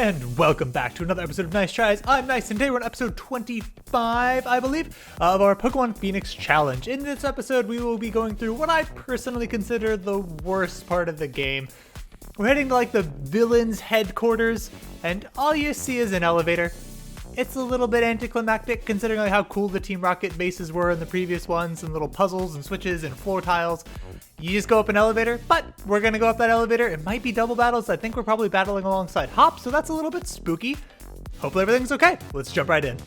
And welcome back to another episode of Nyce Tries. I'm Nyce, and today we're on episode 25, I believe, of our Pokemon Phoenix Challenge. In this episode, we will be going through what I personally consider the worst part of the game. We're heading to like the villain's headquarters, and all you see is an elevator. It's a little bit anticlimactic considering like how cool the Team Rocket bases were in the previous ones, and little puzzles and switches and floor tiles. You just go up an elevator, but we're gonna go up that elevator. It might be double battles. I think we're probably battling alongside Hop, so that's a little bit spooky. Hopefully everything's okay. Let's jump right in.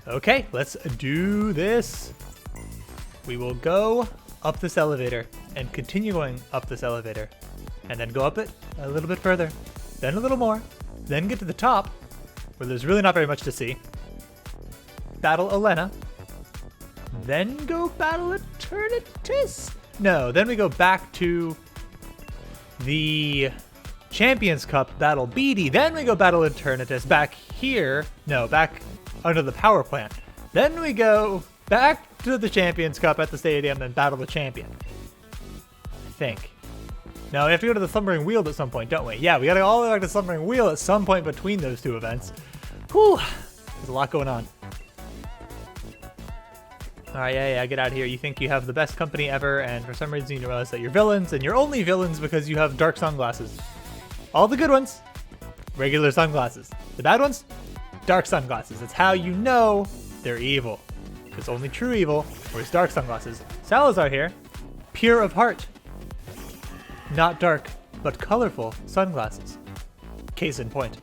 Okay, let's do this. We will go up this elevator and continue going up this elevator, and then go up it a little bit further, then a little more, then get to the top where there's really not very much to see. Battle Elena, then go battle Eternatus. No, then we go back to the Champions Cup, battle Beatty, then we go battle Eternatus back here. No, back under the power plant. Then we go back to the Champions Cup at the stadium and battle the champion. I think. No, we have to go to the Slumbering Wheel at some point, don't we? Yeah, we gotta go all the way back to the Slumbering Wheel at some point between those two events. Whew, there's a lot going on. Alright, yeah, get out of here. You think you have the best company ever, and for some reason you realize that you're villains, and you're only villains because you have dark sunglasses. All the good ones, regular sunglasses. The bad ones, dark sunglasses. That's how you know they're evil. Because only true evil wears dark sunglasses. Salazar here, pure of heart. Not dark, but colorful sunglasses. Case in point.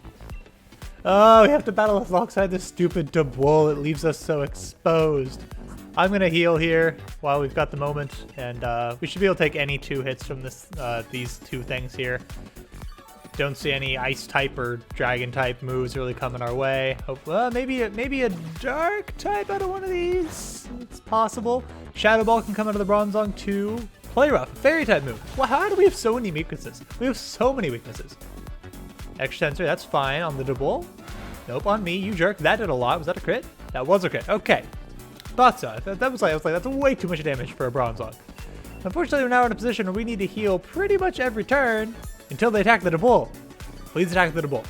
Oh, we have to battle alongside this stupid Dubwool. It leaves us so exposed. I'm gonna heal here while we've got the moment, and we should be able to take any two hits from this, these two things here. Don't see any ice type or dragon type moves really coming our way. Hope, maybe a dark type out of one of these. It's possible. Shadow Ball can come out of the Bronzong too. Play Rough, fairy type move. Wow, how do we have so many weaknesses? We have so many weaknesses. Extra Sensor, that's fine on the Dubwool. Nope, on me, you jerk. That did a lot. Was that a crit? That was a crit. Okay. Thought so. I was like, that's way too much damage for a Bronzong. Unfortunately, we're now in a position where we need to heal pretty much every turn until they attack the Dubwool. Please attack the Dubwool.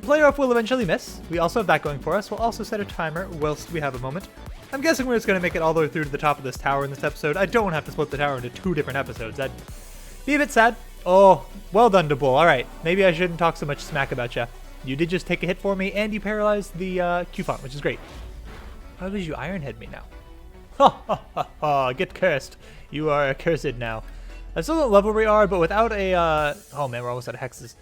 Play Rough will eventually miss. We also have that going for us. We'll also set a timer whilst we have a moment. I'm guessing we're just going to make it all the way through to the top of this tower in this episode. I don't want to have to split the tower into two different episodes. That'd be a bit sad. Oh, well done, Dubwool. All right, maybe I shouldn't talk so much smack about you. You did just take a hit for me, and you paralyzed the Q-Font, which is great. How did you Iron Head me now? Ha ha ha ha, get cursed. You are accursed now. I still don't love where we are, but without a, oh man, we're almost out of hexes.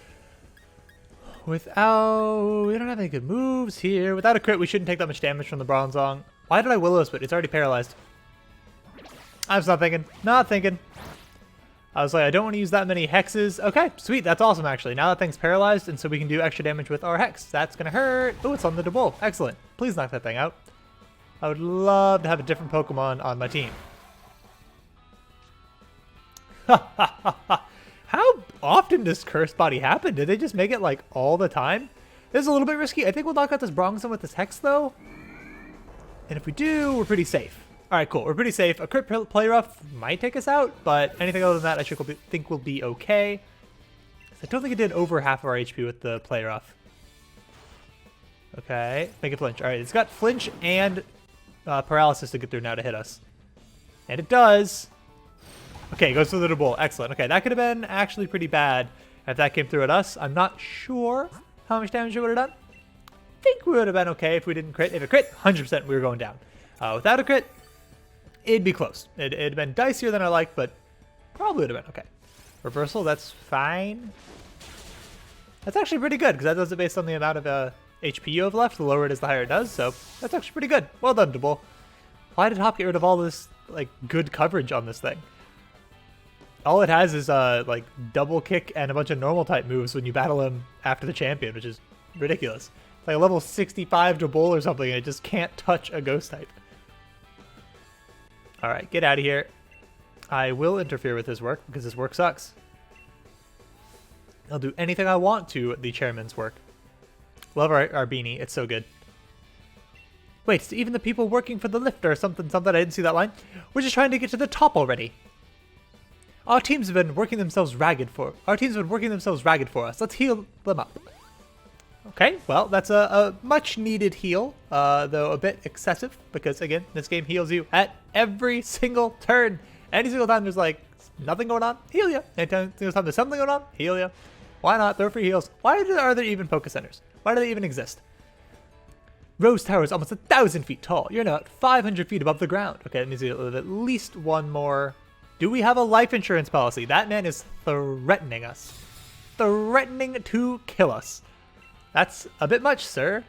We don't have any good moves here. Without a crit, we shouldn't take that much damage from the Bronzong. Why did I Will-O-Wisp? It's already paralyzed. I was not thinking. I was like, I don't want to use that many hexes. Okay, sweet, that's awesome actually. Now that thing's paralyzed, and so we can do extra damage with our hex. That's gonna hurt. Oh, it's on the Dubwool. Excellent. Please knock that thing out. I would love to have a different Pokemon on my team. How often does Cursed Body happen? Did they just make it like all the time? This is a little bit risky. I think we'll knock out this Bronzong with this Hex though. And if we do, we're pretty safe. All right, cool. We're pretty safe. A crit Play Rough might take us out, but anything other than that, I think we'll be okay. I don't think it did over half of our HP with the Play Rough. Okay, make it flinch. All right, it's got flinch and paralysis to get through now to hit us. And it does. Okay, it goes through the Dubwool. Excellent. Okay, that could have been actually pretty bad if that came through at us. I'm not sure how much damage it would have done. I think we would have been okay if we didn't crit. If it crit, 100% we were going down. Without a crit, it'd be close. It'd have been dicier than I like, but probably would have been okay. Reversal, that's fine. That's actually pretty good, because that does it based on the amount of HP you have left. The lower it is, the higher it does, so that's actually pretty good. Well done, Dubwool. Why did Hop get rid of all this like good coverage on this thing? All it has is like double kick and a bunch of normal type moves when you battle him after the champion, which is ridiculous. It's like a level 65 Dubwool or something, and it just can't touch a ghost type. All right, get out of here. I will interfere with his work because his work sucks. I'll do anything I want to the chairman's work. Love our beanie. It's so good. Wait, so even the people working for the lift or something, I didn't see that line. We're just trying to get to the top already. Our teams have been working themselves ragged for us. Let's heal them up. Okay, well, that's a much needed heal, though a bit excessive, because again, this game heals you at every single turn. Any single time there's like nothing going on, heal you. Any single time there's something going on, heal you. Why not? They're free heals. Why are there even Pokecenters? Why do they even exist? Rose Tower is almost 1,000 feet tall. You're now at 500 feet above the ground. Okay, that means we have at least one more. Do we have a life insurance policy? That man is threatening us. Threatening to kill us. That's a bit much, sir.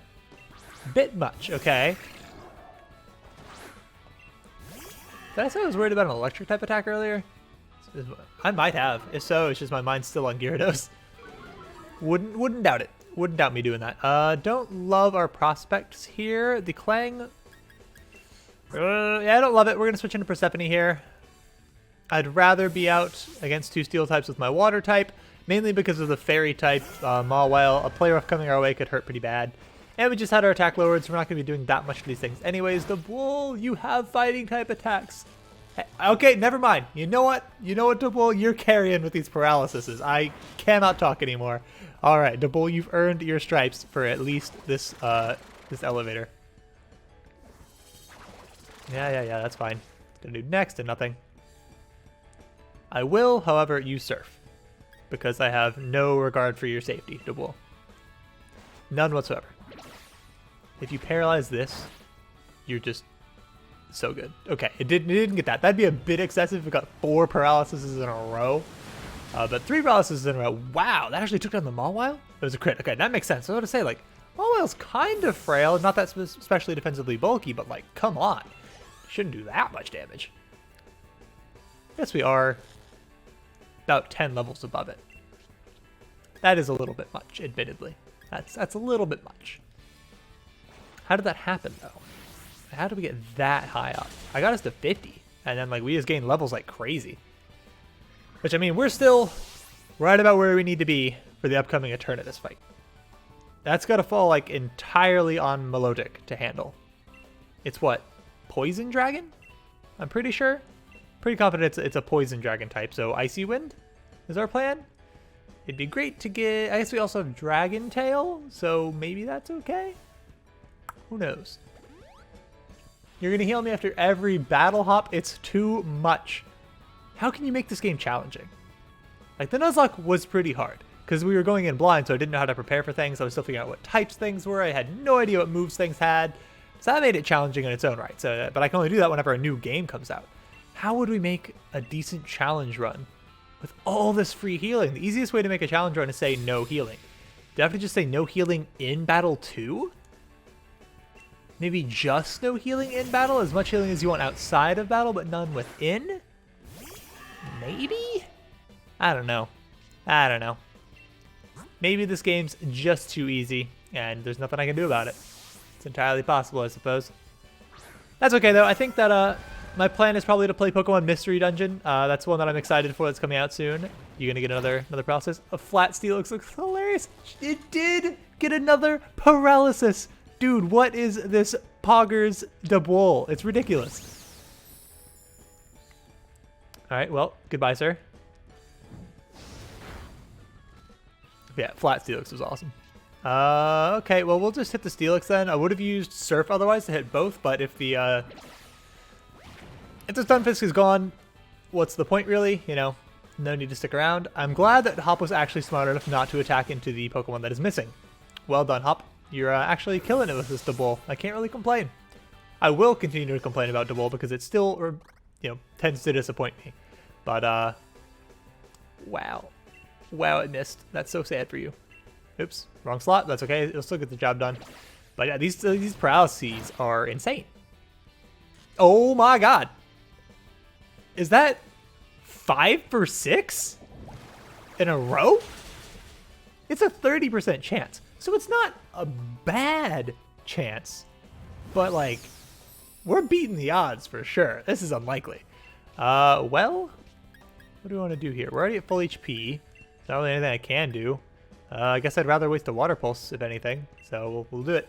Bit much, okay. Did I say I was worried about an electric type attack earlier? I might have. If so, it's just my mind's still on Gyarados. Wouldn't doubt it. Wouldn't doubt me doing that. Don't love our prospects here. The Clang. Yeah, I don't love it. We're gonna switch into Persephone here. I'd rather be out against two steel types with my water type, mainly because of the fairy type. Mawile, a player off coming our way could hurt pretty bad. And we just had our attack lowered, so we're not going to be doing that much of these things. Anyways, Dubwool, you have fighting type attacks. Okay, never mind. You know what? Dubwool, you're carrying with these paralyses. I cannot talk anymore. All right, Dubwool, you've earned your stripes for at least this this elevator. Yeah, that's fine. Gonna do next and nothing. I will, however, use Surf, because I have no regard for your safety, Dubwool. None whatsoever. If you paralyze this, you're just so good. Okay, it didn't get that. That'd be a bit excessive if we got 4 paralyses in a row. But 3 paralyses in a row. Wow, that actually took down the Mawile? It was a crit. Okay, that makes sense. I was going to say, like, Mawile's kind of frail. Not that especially defensively bulky, but, like, come on. Shouldn't do that much damage. Yes, we are about 10 levels above it. That is a little bit much, admittedly. That's a little bit much. How did that happen, though? How did we get that high up? I got us to 50, and then, like, we just gained levels like crazy. Which, I mean, we're still right about where we need to be for the upcoming Eternatus fight. That's got to fall, like, entirely on Melodic to handle. It's what? Poison Dragon? I'm pretty sure. Pretty confident it's a Poison Dragon type, so Icy Wind is our plan. It'd be great to get... I guess we also have Dragon Tail, so maybe that's okay? Who knows? You're going to heal me after every battle hop? It's too much. How can you make this game challenging? Like, the Nuzlocke was pretty hard, because we were going in blind, so I didn't know how to prepare for things. I was still figuring out what types things were. I had no idea what moves things had. So that made it challenging in its own right. So, but I can only do that whenever a new game comes out. How would we make a decent challenge run with all this free healing? The easiest way to make a challenge run is say no healing. Do I have to just say no healing in battle 2? Maybe just no healing in battle? As much healing as you want outside of battle, but none within? Maybe? I don't know. Maybe this game's just too easy, and there's nothing I can do about it. It's entirely possible, I suppose. That's okay, though. I think that my plan is probably to play Pokemon Mystery Dungeon. That's one that I'm excited for. That's coming out soon. You're gonna get another paralysis. A flat steel looks hilarious. It did get another paralysis. Dude, what is this Poggers Dubwool? It's ridiculous. All right, well, goodbye, sir. Yeah, flat Steelix was awesome. Okay, well, we'll just hit the Steelix then. I would have used Surf otherwise to hit both, but if the Stunfisk is gone, what's the point, really? You know, no need to stick around. I'm glad that Hop was actually smart enough not to attack into the Pokemon that is missing. Well done, Hop. You're actually killing it with this Dubwool. I can't really complain. I will continue to complain about Dubwool because it still, you know, tends to disappoint me. But, wow. Wow, it missed. That's so sad for you. Oops, wrong slot. That's okay. It'll still get the job done. But yeah, these paralyses are insane. Oh my god. Is that 5 for 6 in a row? It's a 30% chance. So it's not a bad chance. But like, we're beating the odds for sure. This is unlikely. Well, what do we want to do here? We're already at full HP. There's not really anything I can do. I guess I'd rather waste a Water Pulse, if anything. So we'll do it.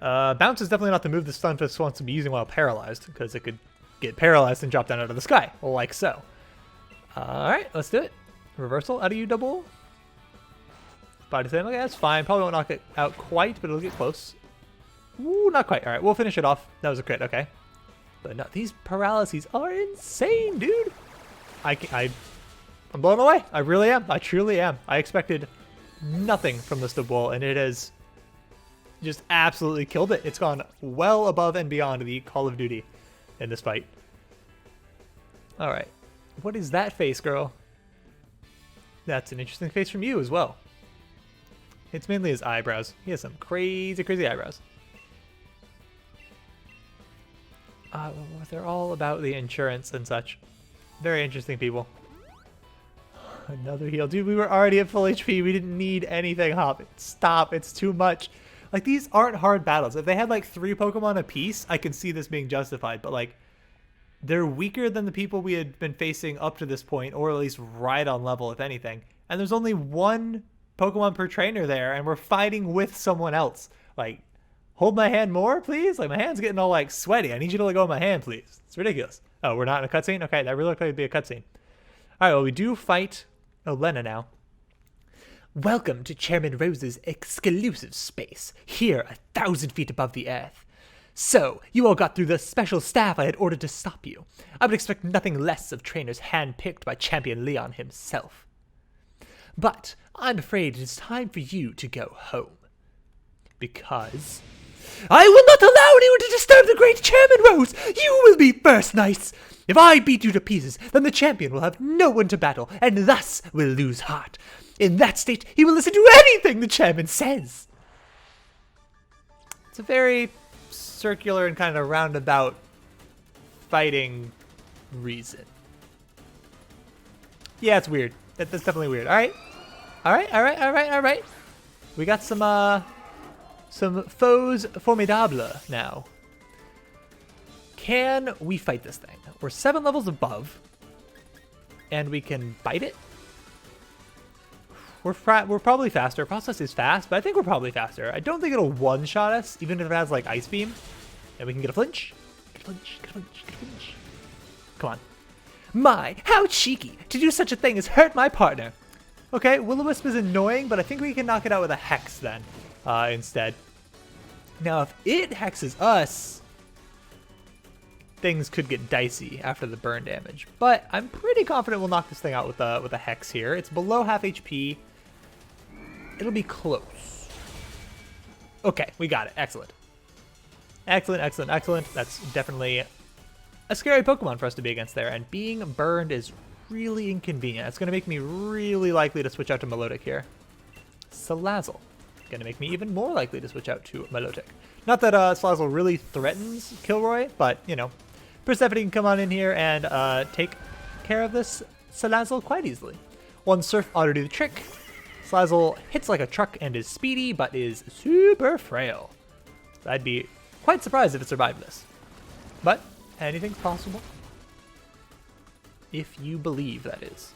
Bounce is definitely not the move the Stunfisk wants to be using while paralyzed, because it could get paralyzed and drop down out of the sky, like so. Alright, let's do it. Reversal out of you, Dubwool. Body slam, okay, that's fine. Probably won't knock it out quite, but it'll get close. Ooh, not quite. Alright, we'll finish it off. That was a crit, okay. But no, these paralyses are insane, dude. I'm blown away. I really am. I truly am. I expected nothing from this Dubwool, and it has just absolutely killed it. It's gone well above and beyond the Call of Duty in this fight. Alright. What is that face, girl? That's an interesting face from you as well. It's mainly his eyebrows. He has some crazy, crazy eyebrows. They're all about the insurance and such. Very interesting people. Another heal. Dude, we were already at full HP. We didn't need anything, Hop. Stop. It's too much. Like, these aren't hard battles. If they had, like, 3 Pokemon apiece, I could see this being justified. But, like, they're weaker than the people we had been facing up to this point, or at least right on level, if anything. And there's only 1 Pokemon per trainer there, and we're fighting with someone else. Like, hold my hand more, please? Like, my hand's getting all, like, sweaty. I need you to let go of my hand, please. It's ridiculous. Oh, we're not in a cutscene? Okay, that really looked like it'd be a cutscene. Alright, well, we do fight Olena now. Welcome to Chairman Rose's exclusive space, here 1,000 feet above the earth. So, you all got through the special staff I had ordered to stop you. I would expect nothing less of trainers hand-picked by Champion Leon himself. But I'm afraid it is time for you to go home. Because I will not allow anyone to disturb the great Chairman Rose! You will be first, Nyce! If I beat you to pieces, then the champion will have no one to battle, and thus will lose heart. In that state, he will listen to anything the chairman says. It's a very circular and kind of roundabout fighting reason. Yeah, it's weird. That's definitely weird. Alright. Alright. We got some foes formidable now. Can we fight this thing? We're 7 levels above. And we can bite it? We're probably faster. Process is fast, but I think we're probably faster. I don't think it'll one-shot us, even if it has, like, Ice Beam. And we can get a flinch. Get a flinch. Come on. My, how cheeky! To do such a thing is hurt my partner. Okay, Will-O-Wisp is annoying, but I think we can knock it out with a Hex then, instead. Now, if it hexes us, things could get dicey after the burn damage. But I'm pretty confident we'll knock this thing out with a Hex here. It's below half HP. It'll be close. Okay, we got it. Excellent. Excellent. That's definitely a scary Pokemon for us to be against there. And being burned is really inconvenient. It's going to make me really likely to switch out to Milotic here. Salazzle. Going to make me even more likely to switch out to Milotic. Not that Salazzle really threatens Kilroy, but, you know, Persephone can come on in here and take care of this Salazzle quite easily. One Surf ought to do the trick. Salazzle hits like a truck and is speedy, but is super frail. So I'd be quite surprised if it survived this. But anything's possible. If you believe, that is.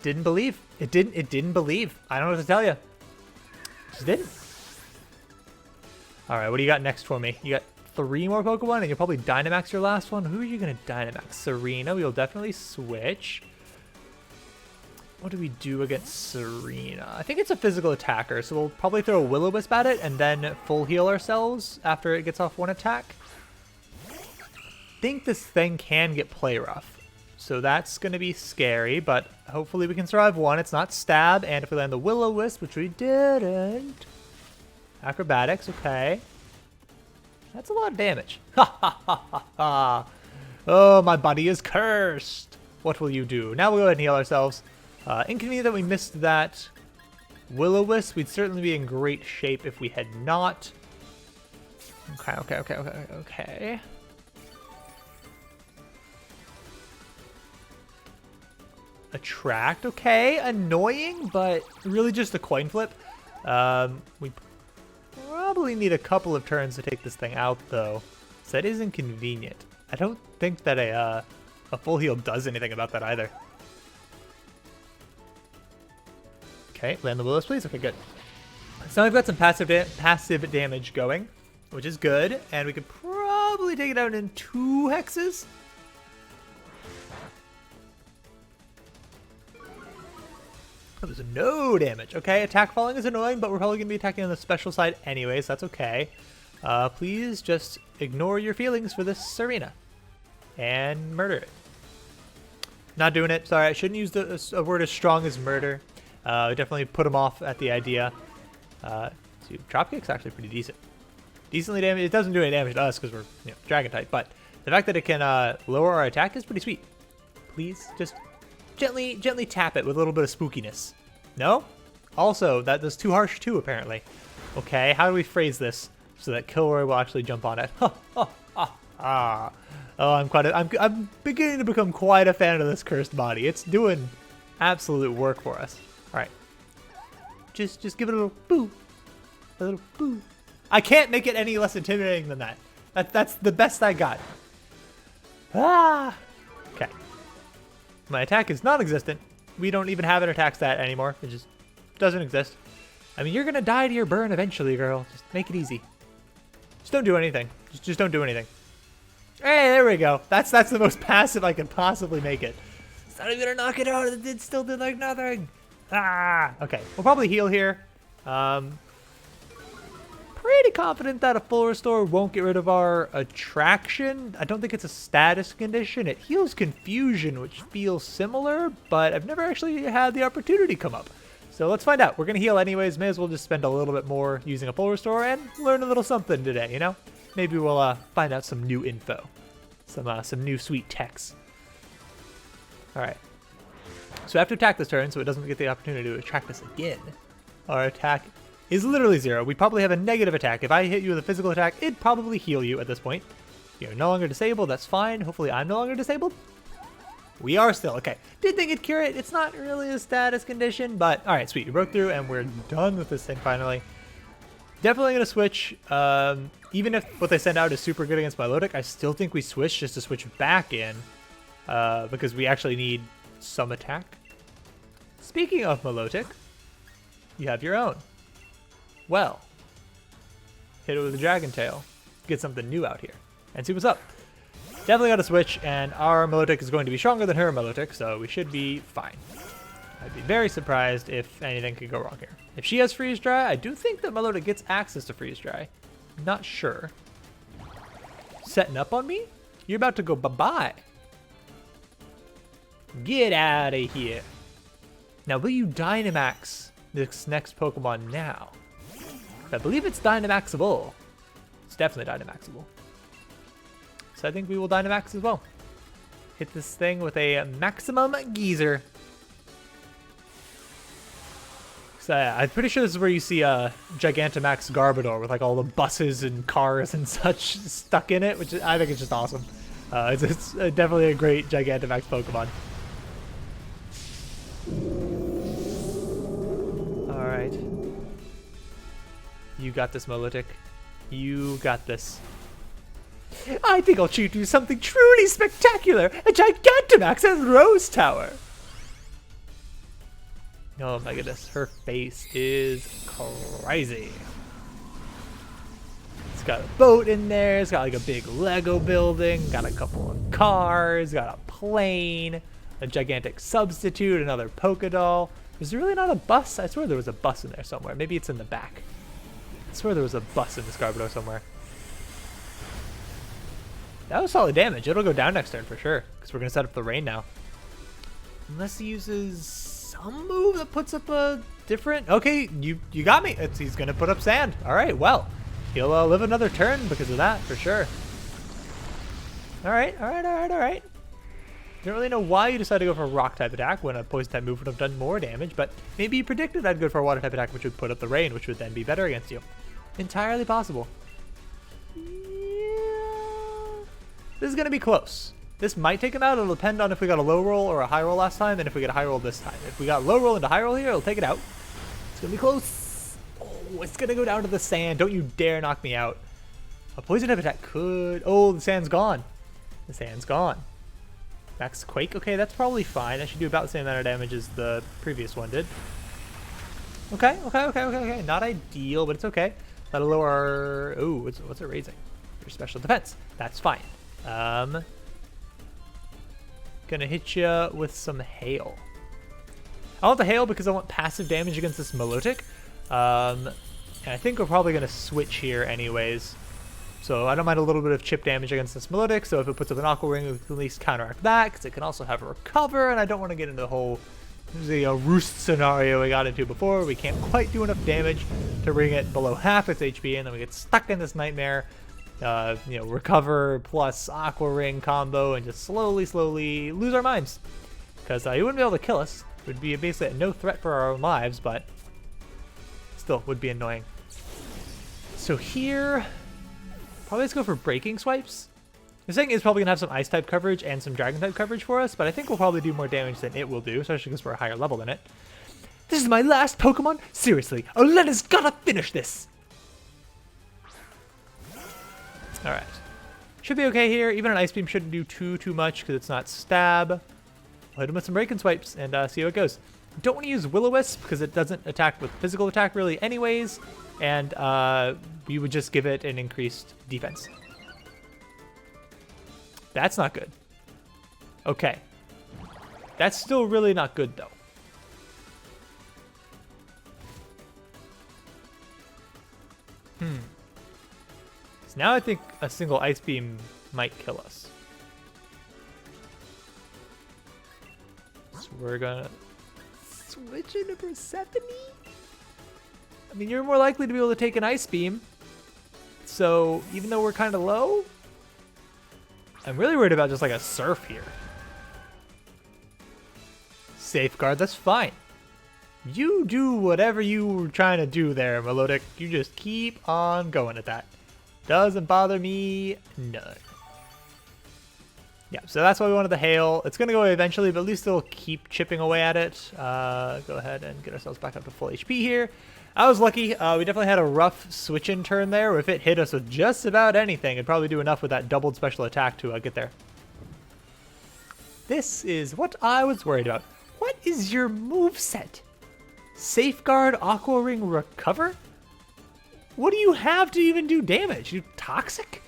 Didn't believe. It didn't believe. I don't know what to tell you. Just didn't. Alright, what do you got next for me? You got 3 more Pokemon, and you'll probably Dynamax your last one. Who are you going to Dynamax? Serena, we'll definitely switch. What do we do against Serena? I think it's a physical attacker, so we'll probably throw a Will-O-Wisp at it, and then full heal ourselves after it gets off 1 attack. I think this thing can get play rough. So that's going to be scary, but hopefully we can survive 1. It's not stab, and if we land the Will-O-Wisp, which we didn't. Acrobatics, okay. That's a lot of damage. Ha ha ha ha ha. Oh, my body is cursed. What will you do? Now we'll go ahead and heal ourselves. Inconvenient that we missed that Will-O-Wisp. We'd certainly be in great shape if we had not. Okay. Attract, okay. Annoying, but really just a coin flip. We probably need a couple of turns to take this thing out, though. So that is inconvenient. I don't think that a full heal does anything about that either. Okay, land the willows, please. Okay, good. So now we've got some passive damage going, which is good, and we could probably take it out in 2 hexes. Oh, there's no damage. Okay, attack falling is annoying, but we're probably going to be attacking on the special side anyways. That's okay. Please just ignore your feelings for this arena and murder it. Not doing it. Sorry, I shouldn't use a word as strong as murder. Definitely put him off at the idea. See, Dropkick's actually pretty decent. Decently damaged. It doesn't do any damage to us because we're dragon type, but the fact that it can lower our attack is pretty sweet. Please just gently tap it with a little bit of spookiness. No? Also, that's too harsh too, apparently. Okay, how do we phrase this so that Kilroy will actually jump on it? Oh, I'm beginning to become quite a fan of this cursed body. It's doing absolute work for us. All right, just give it a little boo, a little boo. I can't make it any less intimidating than that. That's the best I got. Okay. My attack is non-existent. We don't even have an attack stat anymore. It just doesn't exist. I mean, you're gonna die to your burn eventually, girl. Just make it easy. Just don't do anything. Just don't do anything. Hey, there we go. That's the most passive I could possibly make it. It's not even gonna knock it out. It still did like nothing. Okay. We'll probably heal here. Pretty confident that a full restore won't get rid of our attraction. I don't think it's a status condition. It heals confusion, which feels similar, but I've never actually had the opportunity come up. So let's find out. We're going to heal anyways. May as well just spend a little bit more using a full restore and learn a little something today, you know? Maybe we'll find out some new info. Some new sweet techs. All right. So I have to attack this turn so it doesn't get the opportunity to attract us again. Our attack is literally 0. We probably have a negative attack. If I hit you with a physical attack, it'd probably heal you at this point. You're no longer disabled. That's fine. Hopefully I'm no longer disabled. We are still. Okay. Did think it'd cure it. It's not really a status condition, but all right, sweet. We broke through and we're done with this thing finally. Definitely going to switch. Even if what they send out is super good against Milotic, I still think we switch just to switch back in because we actually need some attack. Speaking of Milotic, you have your own. Well, hit it with a Dragon Tail, get something new out here, and see what's up. Definitely got to switch, and our Milotic is going to be stronger than her Milotic, so we should be fine. I'd be very surprised if anything could go wrong here. If she has Freeze Dry, I do think that Milotic gets access to Freeze Dry. Not sure. Setting up on me? You're about to go bye-bye. Get out of here. Now, will you Dynamax this next Pokemon now? I believe it's Dynamaxable. It's definitely Dynamaxable. So I think we will Dynamax as well. Hit this thing with a Maximum Geyser. So yeah, I'm pretty sure this is where you see a Gigantamax Garbodor with like all the buses and cars and such stuck in it, which I think is just awesome. It's definitely a great Gigantamax Pokemon. Alright. You got this, Milotic. You got this. I think I'll treat you to something truly spectacular! A Gigantamax at Rose Tower! Oh my goodness, her face is crazy. It's got a boat in there, it's got like a big Lego building, got a couple of cars, got a plane, a gigantic substitute, another Pokédoll. Is there really not a bus? I swear there was a bus in there somewhere. Maybe it's in the back. I swear there was a bus in this Garbodor somewhere. That was solid damage. It'll go down next turn for sure, because we're going to set up the rain now. Unless he uses some move that puts up a different... Okay, you got me. He's going to put up sand. All right, well, he'll live another turn because of that for sure. All right. Don't really know why you decided to go for a rock type attack when a poison type move would have done more damage, but maybe you predicted I'd go for a water type attack, which would put up the rain, which would then be better against you. Entirely possible. Yeah. This is going to be close. This might take him out. It'll depend on if we got a low roll or a high roll last time, and if we get a high roll this time. If we got low roll into high roll here, it'll take it out. It's going to be close. Oh, it's going to go down to the sand. Don't you dare knock me out. A poison type attack could... Oh, the sand's gone. The sand's gone. Max Quake. Okay, that's probably fine. I should do about the same amount of damage as the previous one did. Okay, okay, okay, okay, okay. Not ideal, but it's okay. That'll lower our... Ooh, what's it raising? Your special defense. That's fine. Gonna hit you with some hail. I want the hail because I want passive damage against this Milotic. And I think we're probably gonna switch here anyways. So I don't mind a little bit of chip damage against this Milotic, so if it puts up an Aqua Ring, we can at least counteract that, because it can also have a recover, and I don't want to get into the whole roost scenario we got into before. We can't quite do enough damage to bring it below half its HP, and then we get stuck in this nightmare, recover plus Aqua Ring combo, and just slowly lose our minds. Because he wouldn't be able to kill us. It would be basically no threat for our own lives, but still would be annoying. So here... Probably let's go for breaking swipes. This thing is probably going to have some ice type coverage and some dragon type coverage for us, but I think we'll probably do more damage than it will do, especially because we're a higher level than it. This is my last Pokemon? Seriously, Olena's gotta finish this! Alright. Should be okay here. Even an Ice Beam shouldn't do too much because it's not stab. I'll hit him with some breaking swipes and see how it goes. Don't want to use Will-O-Wisp because it doesn't attack with physical attack really anyways, and we would just give it an increased defense. That's not good. Okay. That's still really not good though. So now I think a single Ice Beam might kill us. So we're gonna switch into Persephone? I mean, you're more likely to be able to take an Ice Beam. So even though we're kind of low, I'm really worried about just like a Surf here. Safeguard, that's fine. You do whatever you were trying to do there, Milotic. You just keep on going at that. Doesn't bother me none. Yeah, so that's why we wanted the hail. It's going to go away eventually, but at least it'll keep chipping away at it. Go ahead and get ourselves back up to full HP here. I was lucky. We definitely had a rough switch-in turn there. If it hit us with just about anything, it'd probably do enough with that doubled special attack to get there. This is what I was worried about. What is your moveset? Safeguard, Aqua Ring, Recover? What do you have to even do damage? You Toxic?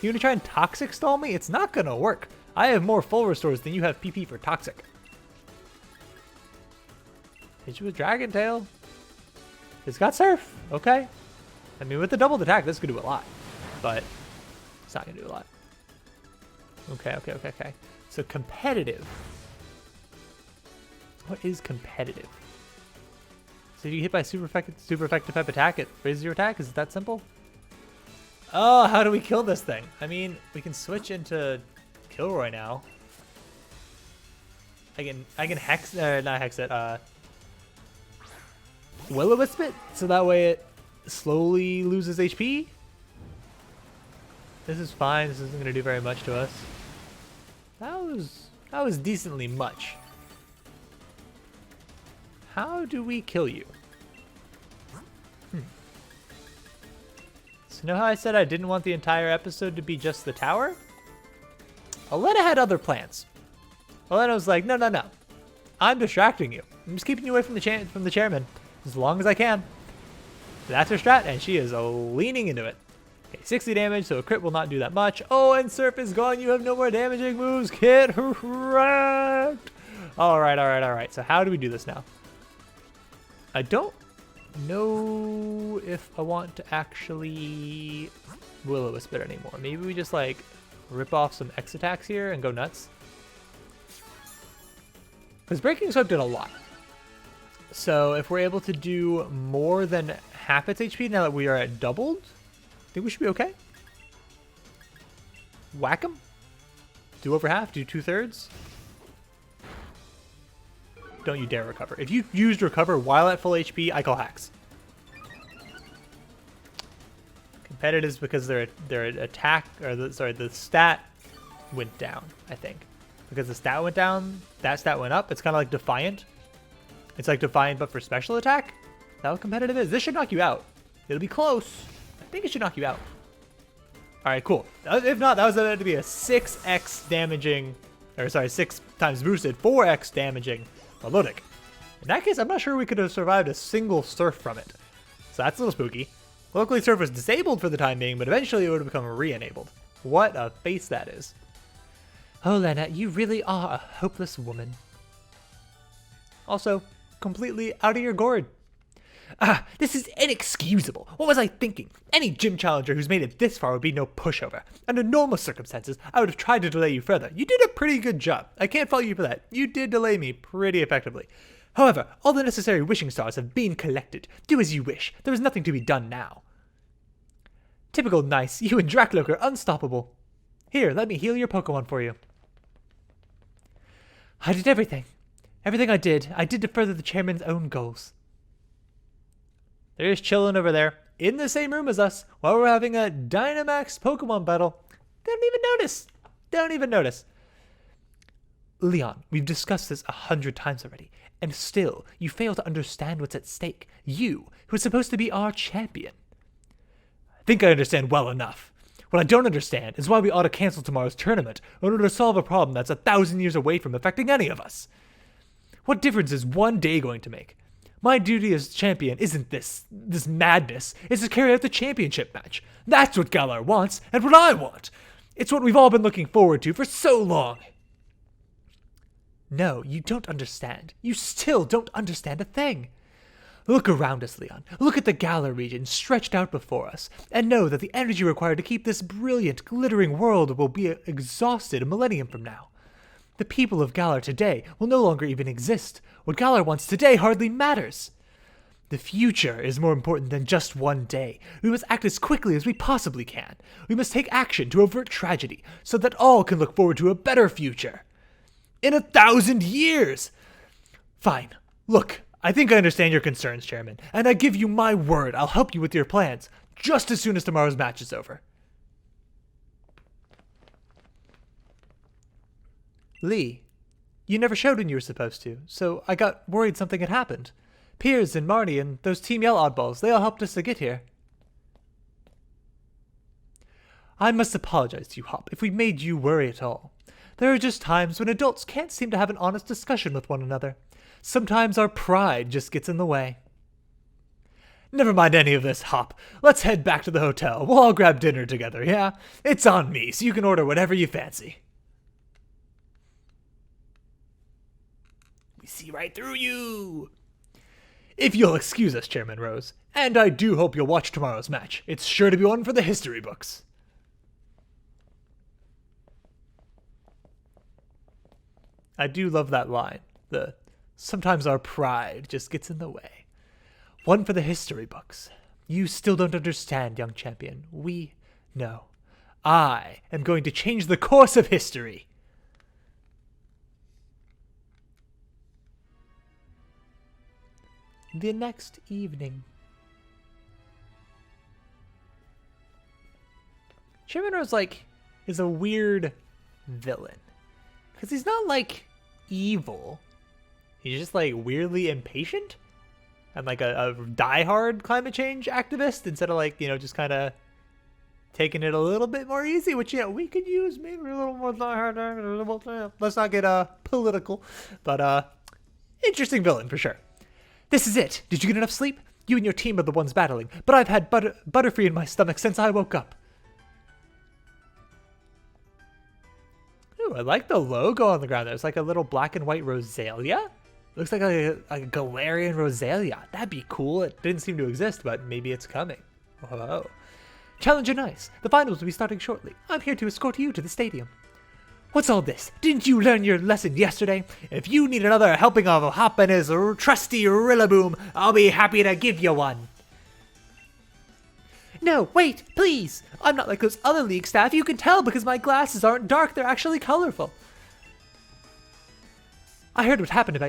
You gonna try and Toxic stall me? It's not gonna work. I have more full restores than you have PP for Toxic. Hit you with Dragon Tail. It's got Surf. Okay. I mean, with the doubled attack, this could do a lot. But it's not gonna do a lot. Okay. So competitive. What is competitive? So if you hit by super effective type attack, it raises your attack? Is it that simple? Oh, how do we kill this thing? I mean, we can switch into Kilroy now. I can hex, not hex it, Will-O-Wisp it, so that way it slowly loses HP. This is fine. This isn't going to do very much to us. That was decently much. How do we kill you? So you know how I said I didn't want the entire episode to be just the tower? Olena had other plans. Olena was like, no. I'm distracting you. I'm just keeping you away from the chairman as long as I can. That's her strat, and she is leaning into it. Okay, 60 damage, so a crit will not do that much. Oh, and Surf is gone. You have no more damaging moves. Get wrecked. All right. So how do we do this now? I don't know if I want to actually Will-O-Wisp it anymore. Maybe we just like rip off some X attacks here and go nuts. Because Breaking Swipe did a lot. So if we're able to do more than half its HP now that we are at doubled, I think we should be okay. Whack him. Do over half, do 2/3. Don't you dare recover. If you used recover while at full HP, I call hacks. Competitives because their attack, or the stat went down, I think. Because the stat went down, that stat went up. It's kind of like Defiant. It's like Defiant but for special attack. Is that what competitive is? This should knock you out. It'll be close. I think it should knock you out. Alright, cool. If not, that was going to be a 6x damaging, or sorry, 6 times boosted, 4x damaging Milotic. In that case, I'm not sure we could have survived a single surf from it. So that's a little spooky. Luckily, surf was disabled for the time being, but eventually it would have become re-enabled. What a face that is. Oh, Lena, you really are a hopeless woman. Also, completely out of your gourd. This is inexcusable. What was I thinking? Any gym challenger who's made it this far would be no pushover. Under normal circumstances, I would have tried to delay you further. You did a pretty good job. I can't fault you for that. You did delay me pretty effectively. However, all the necessary wishing stars have been collected. Do as you wish. There is nothing to be done now. Typical Nyce. You and Dracloak are unstoppable. Here, let me heal your Pokemon for you. I did everything. Everything I did to further the chairman's own goals. They're just chilling over there, in the same room as us, while we're having a Dynamax Pokemon battle. Don't even notice. Don't even notice. Leon, we've discussed this 100 times already, and still, you fail to understand what's at stake. You, who is supposed to be our champion. I think I understand well enough. What I don't understand is why we ought to cancel tomorrow's tournament in order to solve a problem that's 1,000 years away from affecting any of us. What difference is one day going to make? My duty as champion isn't this madness. It's to carry out the championship match. That's what Galar wants, and what I want. It's what we've all been looking forward to for so long. No, you don't understand. You still don't understand a thing. Look around us, Leon. Look at the Galar region stretched out before us, and know that the energy required to keep this brilliant, glittering world will be exhausted a millennium from now. The people of Galar today will no longer even exist. What Galar wants today hardly matters. The future is more important than just one day. We must act as quickly as we possibly can. We must take action to avert tragedy, so that all can look forward to a better future. In 1,000 years! Fine. Look, I think I understand your concerns, Chairman, and I give you my word I'll help you with your plans, just as soon as tomorrow's match is over. Lee, you never showed when you were supposed to, so I got worried something had happened. Piers and Marty and those Team Yell oddballs, they all helped us to get here. I must apologize to you, Hop, if we made you worry at all. There are just times when adults can't seem to have an honest discussion with one another. Sometimes our pride just gets in the way. Never mind any of this, Hop. Let's head back to the hotel. We'll all grab dinner together, yeah? It's on me, so you can order whatever you fancy. We see right through you! If you'll excuse us, Chairman Rose, and I do hope you'll watch tomorrow's match. It's sure to be one for the history books. I do love that line. Sometimes our pride just gets in the way. One for the history books. You still don't understand, young champion. No. I am going to change the course of history. The next evening. Chairman Rose, is a weird villain. Because he's not, evil. He's just, weirdly impatient. And, a die-hard climate change activist instead of, just kind of taking it a little bit more easy, which, yeah, we could use maybe a little more die-hard. Let's not get political. But, interesting villain, for sure. This is it. Did you get enough sleep? You and your team are the ones battling, but I've had Butterfree in my stomach since I woke up. Ooh, I like the logo on the ground. There's a little black and white Rosalia. Looks like a Galarian Rosalia. That'd be cool. It didn't seem to exist, but maybe it's coming. Whoa. Challenger Nyce. The finals will be starting shortly. I'm here to escort you to the stadium. What's all this? Didn't you learn your lesson yesterday? If you need another helping of Hop and his trusty Rillaboom, I'll be happy to give you one. No, wait, please! I'm not like those other league staff. You can tell because my glasses aren't dark, they're actually colorful. I heard what happened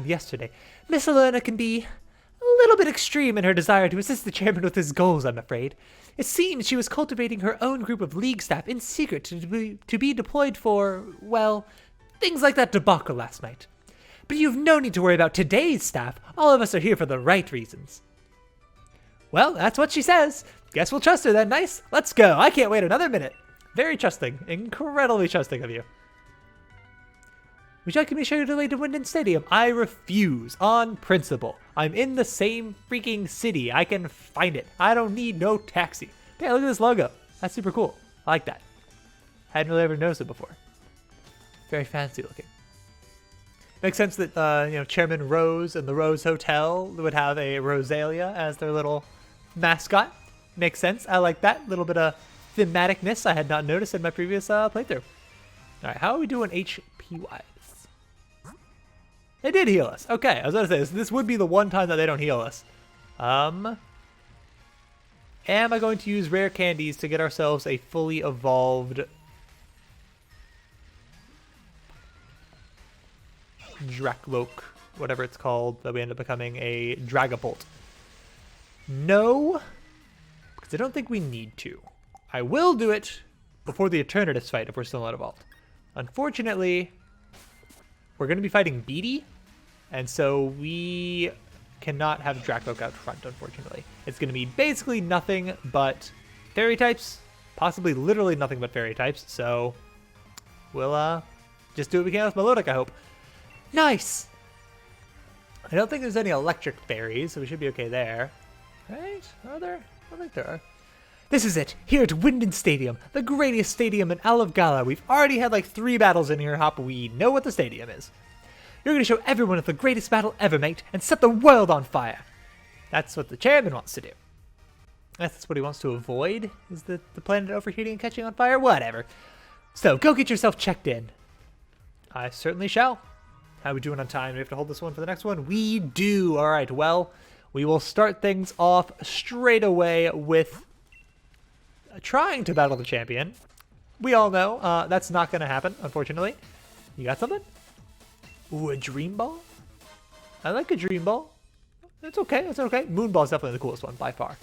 yesterday. Miss Elena can be a little bit extreme in her desire to assist the chairman with his goals, I'm afraid. It seems she was cultivating her own group of league staff in secret to be deployed for, well, things like that debacle last night. But you've no need to worry about today's staff. All of us are here for the right reasons. Well, that's what she says. Guess we'll trust her then, Nyce. Let's go. I can't wait another minute. Very trusting. Incredibly trusting of you. Would you like me to show you the way to Winden Stadium? I refuse, on principle. I'm in the same freaking city. I can find it. I don't need no taxi. Yeah, look at this logo. That's super cool. I like that. Hadn't really ever noticed it before. Very fancy looking. Makes sense that Chairman Rose and the Rose Hotel would have a Rosalia as their little mascot. Makes sense. I like that. Little bit of thematicness I had not noticed in my previous playthrough. All right, how are we doing HP-wise? They did heal us. Okay, I was going to say, this would be the one time that they don't heal us. Am I going to use rare candies to get ourselves a fully evolved Dracloak, whatever it's called, that we end up becoming a Dragapult? No, because I don't think we need to. I will do it before the Eternatus fight if we're still not evolved. Unfortunately, we're going to be fighting Beatty, and so we cannot have Dracloak out front, unfortunately. It's going to be basically nothing but fairy types, possibly literally nothing but fairy types, so we'll just do what we can with Melodic, I hope. Nice! I don't think there's any electric fairies, so we should be okay there. Right? Are there? I don't think there are. This is it, here at Winden Stadium, the greatest stadium in all of Gala. We've already had like 3 battles in here, Hop. We know what the stadium is. You're going to show everyone of the greatest battle ever, mate, and set the world on fire. That's what the chairman wants to do. That's what he wants to avoid, is the planet overheating and catching on fire? Whatever. So, go get yourself checked in. I certainly shall. How are we doing on time? Do we have to hold this one for the next one? We do. All right, well, we will start things off straight away with trying to battle the champion. We all know that's not going to happen, unfortunately. You got something? Ooh, a Dream Ball? I like a Dream Ball. It's okay, it's okay. Moon Ball is definitely the coolest one, by far.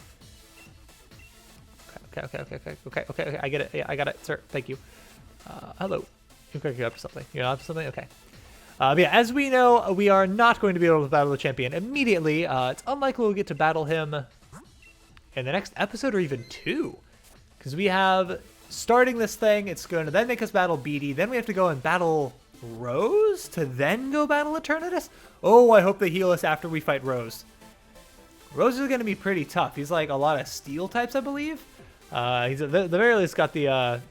Okay. I get it. Yeah, I got it, sir. Thank you. Hello. You're up to something. You're up to something? Okay. Yeah, as we know, we are not going to be able to battle the champion immediately. It's unlikely we'll get to battle him in the next episode or even 2. Because we have, starting this thing, it's going to then make us battle Beatty. Then we have to go and battle Rose to then go battle Eternatus? Oh, I hope they heal us after we fight Rose. Rose is going to be pretty tough. He's like a lot of steel types, I believe. He's at the very least got the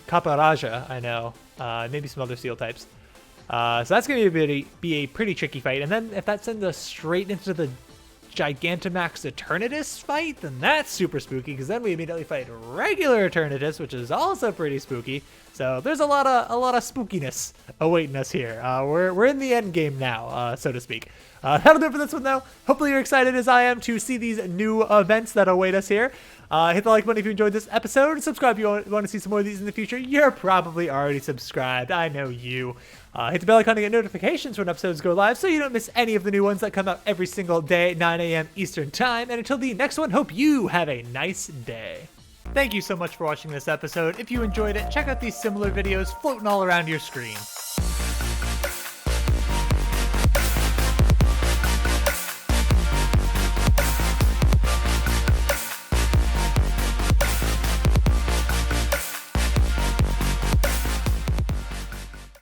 Caparaja, I know. Maybe some other steel types. So that's going to be a pretty tricky fight. And then if that sends us straight into the Gigantamax Eternatus fight, then that's super spooky, because then we immediately fight regular Eternatus, which is also pretty spooky. So there's a lot of spookiness awaiting us here. We're in the end game now, so to speak. That'll do it for this one, though. Hopefully you're excited as I am to see these new events that await us here. Hit the like button if you enjoyed this episode. Subscribe if you want to see some more of these in the future. You're probably already subscribed. I know you. Hit the bell icon to get notifications when episodes go live so you don't miss any of the new ones that come out every single day at 9 a.m. Eastern Time. And until the next one, hope you have a nice day. Thank you so much for watching this episode. If you enjoyed it, check out these similar videos floating all around your screen.